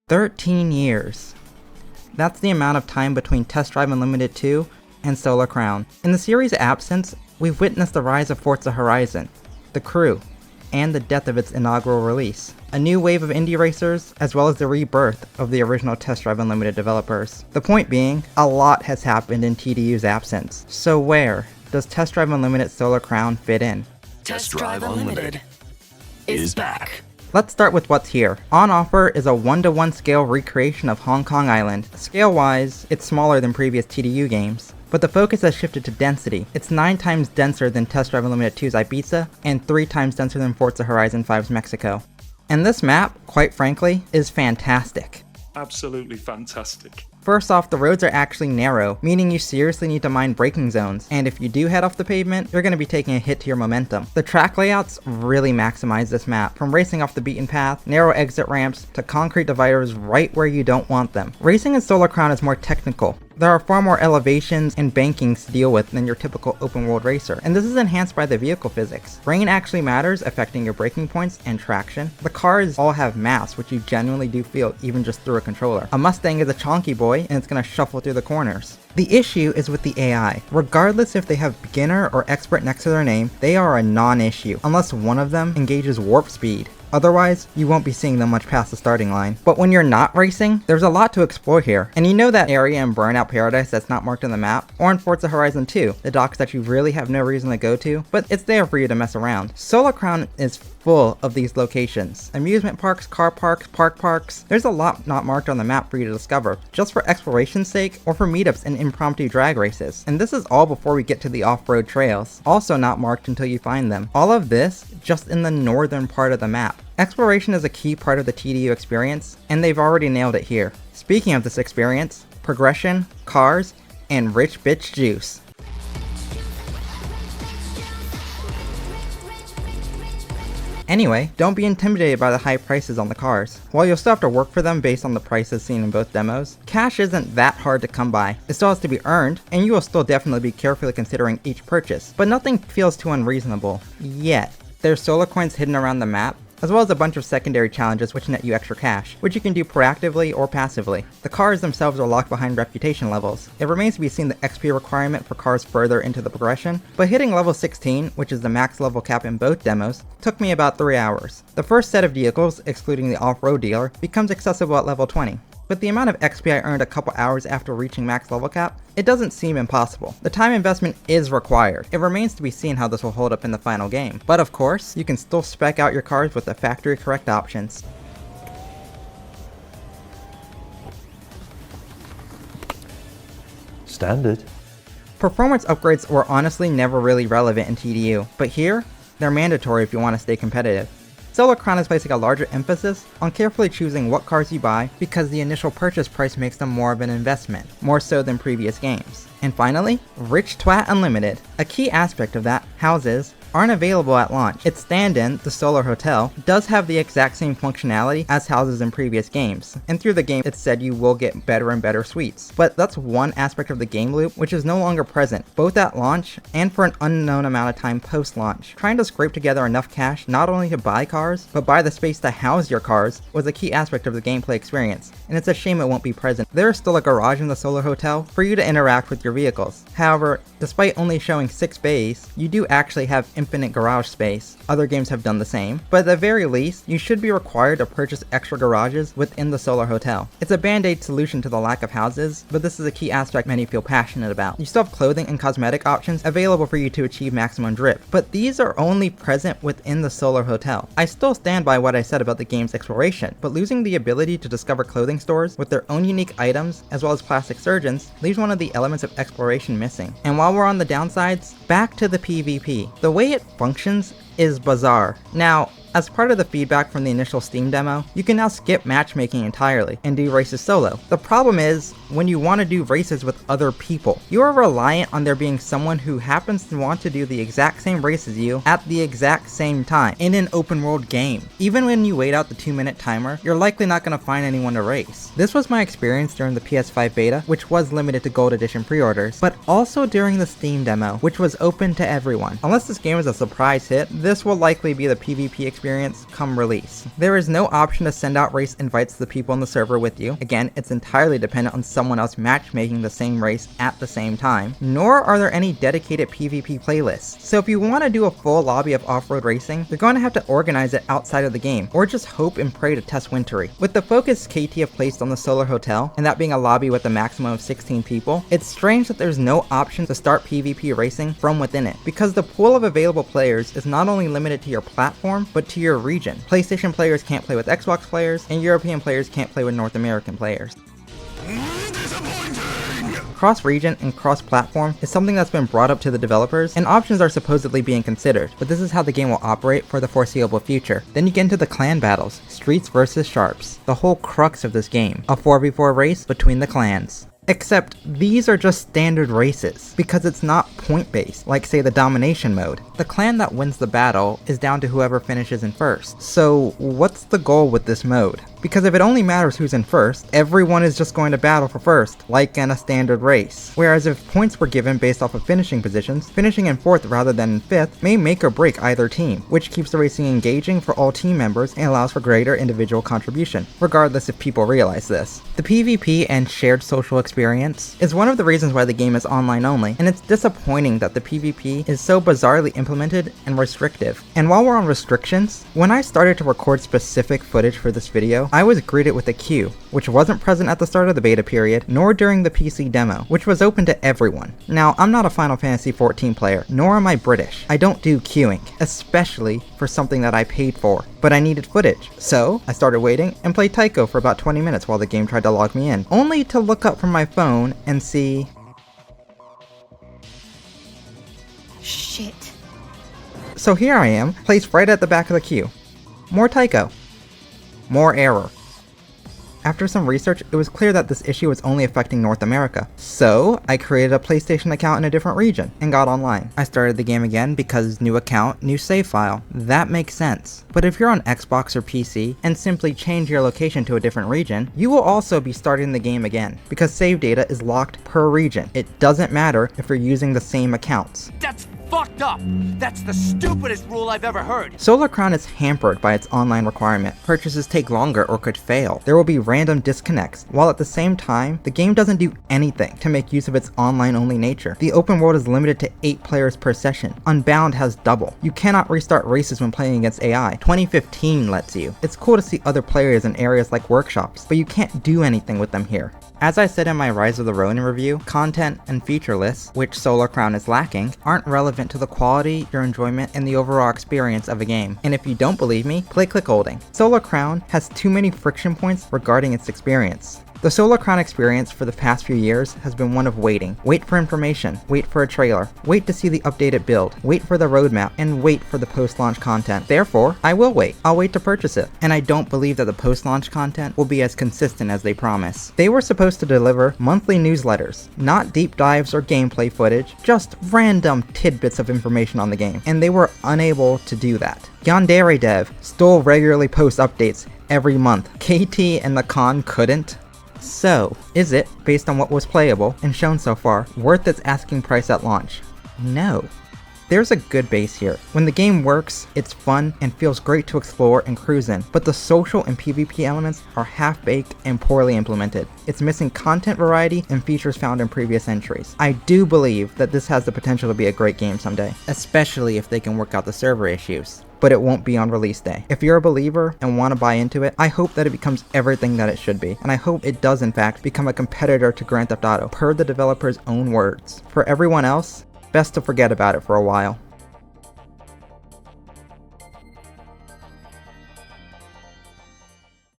13 years. That's the amount of time between Test Drive Unlimited 2 and Solar Crown. In the series' absence, we've witnessed the rise of Forza Horizon, the crew, and the death of its inaugural release. A new wave of indie racers, as well as the rebirth of the original Test Drive Unlimited developers. The point being, a lot has happened in TDU's absence. So where does Test Drive Unlimited Solar Crown fit in? Test Drive Unlimited is back. Let's start with what's here. On offer is a 1-to-1 scale recreation of Hong Kong Island. Scale-wise, it's smaller than previous TDU games, but the focus has shifted to density. It's 9 times denser than Test Drive Unlimited 2's Ibiza, and 3 times denser than Forza Horizon 5's Mexico. And this map, quite frankly, is fantastic. Absolutely fantastic. First off, the roads are actually narrow, meaning you seriously need to mind braking zones, and if you do head off the pavement, you're going to be taking a hit to your momentum. The track layouts really maximize this map, from racing off the beaten path, narrow exit ramps, to concrete dividers right where you don't want them. Racing in Solar Crown is more technical. There are far more elevations and bankings to deal with than your typical open world racer, and this is enhanced by the vehicle physics. Rain actually matters, affecting your braking points and traction. The cars all have mass, which you genuinely do feel even just through a controller. A Mustang is a chonky boy, and it's gonna shuffle through the corners. The issue is with the AI. Regardless if they have beginner or expert next to their name, they are a non-issue, unless one of them engages warp speed. Otherwise, you won't be seeing them much past the starting line. But when you're not racing, there's a lot to explore here. And you know that area in Burnout Paradise that's not marked on the map? Or in Forza Horizon 2, the docks that you really have no reason to go to, but it's there for you to mess around. Solar Crown is full of these locations. Amusement parks, car parks, park parks. There's a lot not marked on the map for you to discover, just for exploration's sake or for meetups and impromptu drag races. And this is all before we get to the off-road trails, also not marked until you find them. All of this just in the northern part of the map. Exploration is a key part of the TDU experience, and they've already nailed it here. Speaking of this experience, progression, cars, and rich bitch juice. Anyway, don't be intimidated by the high prices on the cars. While you'll still have to work for them based on the prices seen in both demos, cash isn't that hard to come by. It still has to be earned, and you will still definitely be carefully considering each purchase, but nothing feels too unreasonable. Yet. There's solar coins hidden around the map, as well as a bunch of secondary challenges which net you extra cash, which you can do proactively or passively. The cars themselves are locked behind reputation levels. It remains to be seen the XP requirement for cars further into the progression, but hitting level 16, which is the max level cap in both demos, took me about 3 hours. The first set of vehicles, excluding the off-road dealer, becomes accessible at level 20. With the amount of XP I earned a couple hours after reaching max level cap, it doesn't seem impossible. The time investment is required. It remains to be seen how this will hold up in the final game. But of course, you can still spec out your cars with the factory correct options. Standard. Performance upgrades were honestly never really relevant in TDU, but here, they're mandatory if you want to stay competitive. Solar Crown is placing a larger emphasis on carefully choosing what cars you buy because the initial purchase price makes them more of an investment, more so than previous games. And finally, Rich Twat Unlimited. A key aspect of that, houses, aren't available at launch. Its stand-in, the Solar Hotel, does have the exact same functionality as houses in previous games, and through the game it's said you will get better and better suites. But that's one aspect of the game loop which is no longer present, both at launch and for an unknown amount of time post-launch. Trying to scrape together enough cash not only to buy cars, but buy the space to house your cars was a key aspect of the gameplay experience, and it's a shame it won't be present. There is still a garage in the Solar Hotel for you to interact with your vehicles. However, despite only showing 6 bays, you do actually have infinite garage space. Other games have done the same, but at the very least, you should be required to purchase extra garages within the Solar Hotel. It's a band-aid solution to the lack of houses, but this is a key aspect many feel passionate about. You still have clothing and cosmetic options available for you to achieve maximum drip, but these are only present within the Solar Hotel. I still stand by what I said about the game's exploration, but losing the ability to discover clothing stores with their own unique items, as well as plastic surgeons, leaves one of the elements of exploration missing. And while we're on the downsides, back to the PvP. The way it functions is bizarre. Now, as part of the feedback from the initial Steam demo, you can now skip matchmaking entirely and do races solo. The problem is, when you want to do races with other people, you are reliant on there being someone who happens to want to do the exact same race as you at the exact same time in an open world game. Even when you wait out the 2-minute timer, you're likely not going to find anyone to race. This was my experience during the PS5 beta, which was limited to Gold Edition pre-orders, but also during the Steam demo, which was open to everyone. Unless this game is a surprise hit, this will likely be the PvP experience experience come release. There is no option to send out race invites to the people in the server with you. Again, it's entirely dependent on someone else matchmaking the same race at the same time, nor are there any dedicated PvP playlists. So if you want to do a full lobby of off-road racing, you're going to have to organize it outside of the game, or just hope and pray to test Wintry. With the focus KT have placed on the Solar Hotel, and that being a lobby with a maximum of 16 people, it's strange that there's no option to start PvP racing from within it, because the pool of available players is not only limited to your platform, but to your region. PlayStation players can't play with Xbox players, and European players can't play with North American players. Cross-region and cross-platform is something that's been brought up to the developers, and options are supposedly being considered, but this is how the game will operate for the foreseeable future. Then you get into the clan battles, streets versus sharps, the whole crux of this game, a 4v4 race between the clans. Except these are just standard races, because it's not point-based, like say the domination mode. The clan that wins the battle is down to whoever finishes in first. So what's the goal with this mode? Because if it only matters who's in first, everyone is just going to battle for first, like in a standard race. Whereas if points were given based off of finishing positions, finishing in fourth rather than in fifth may make or break either team, which keeps the racing engaging for all team members and allows for greater individual contribution, regardless if people realize this. The PvP and shared social experience is one of the reasons why the game is online only, and it's disappointing that the PvP is so bizarrely implemented and restrictive. And while we're on restrictions, when I started to record specific footage for this video, I was greeted with a queue, which wasn't present at the start of the beta period, nor during the PC demo, which was open to everyone. Now, I'm not a Final Fantasy XIV player, nor am I British. I don't do queuing, especially for something that I paid for, but I needed footage. So, I started waiting and played Tycho for about 20 minutes while the game tried to log me in, only to look up from my phone and see... Shit. So here I am, placed right at the back of the queue. More Tycho. More error. After some research, it was clear that this issue was only affecting North America. So, I created a PlayStation account in a different region, and got online. I started the game again because new account, new save file. That makes sense. But if you're on Xbox or PC, and simply change your location to a different region, you will also be starting the game again, because save data is locked per region. It doesn't matter if you're using the same accounts. That's fucked up! That's the stupidest rule I've ever heard! Solar Crown is hampered by its online requirement. Purchases take longer or could fail. There will be random disconnects, while at the same time, the game doesn't do anything to make use of its online-only nature. The open world is limited to 8 players per session. Unbound has double. You cannot restart races when playing against AI. 2015 lets you. It's cool to see other players in areas like workshops, but you can't do anything with them here. As I said in my Rise of the Ronin review, content and feature lists, which Solar Crown is lacking, aren't relevant to the quality, your enjoyment, and the overall experience of a game. And if you don't believe me, play clickholding. Solar Crown has too many friction points regarding its experience. The Solar Crown experience for the past few years has been one of waiting. Wait for information, wait for a trailer, wait to see the updated build, wait for the roadmap, and wait for the post-launch content. Therefore, I will wait. I'll wait to purchase it. And I don't believe that the post-launch content will be as consistent as they promise. They were supposed to deliver monthly newsletters, not deep dives or gameplay footage, just random tidbits of information on the game, and they were unable to do that. Yandere Dev still regularly posts updates every month. KT and the con couldn't. So, is it, based on what was playable and shown so far, worth its asking price at launch? No. There's a good base here. When the game works, it's fun and feels great to explore and cruise in, but the social and PvP elements are half-baked and poorly implemented. It's missing content variety and features found in previous entries. I do believe that this has the potential to be a great game someday, especially if they can work out the server issues. But it won't be on release day. If you're a believer and want to buy into it, I hope that it becomes everything that it should be, and I hope it does in fact become a competitor to Grand Theft Auto, per the developer's own words. For everyone else, best to forget about it for a while.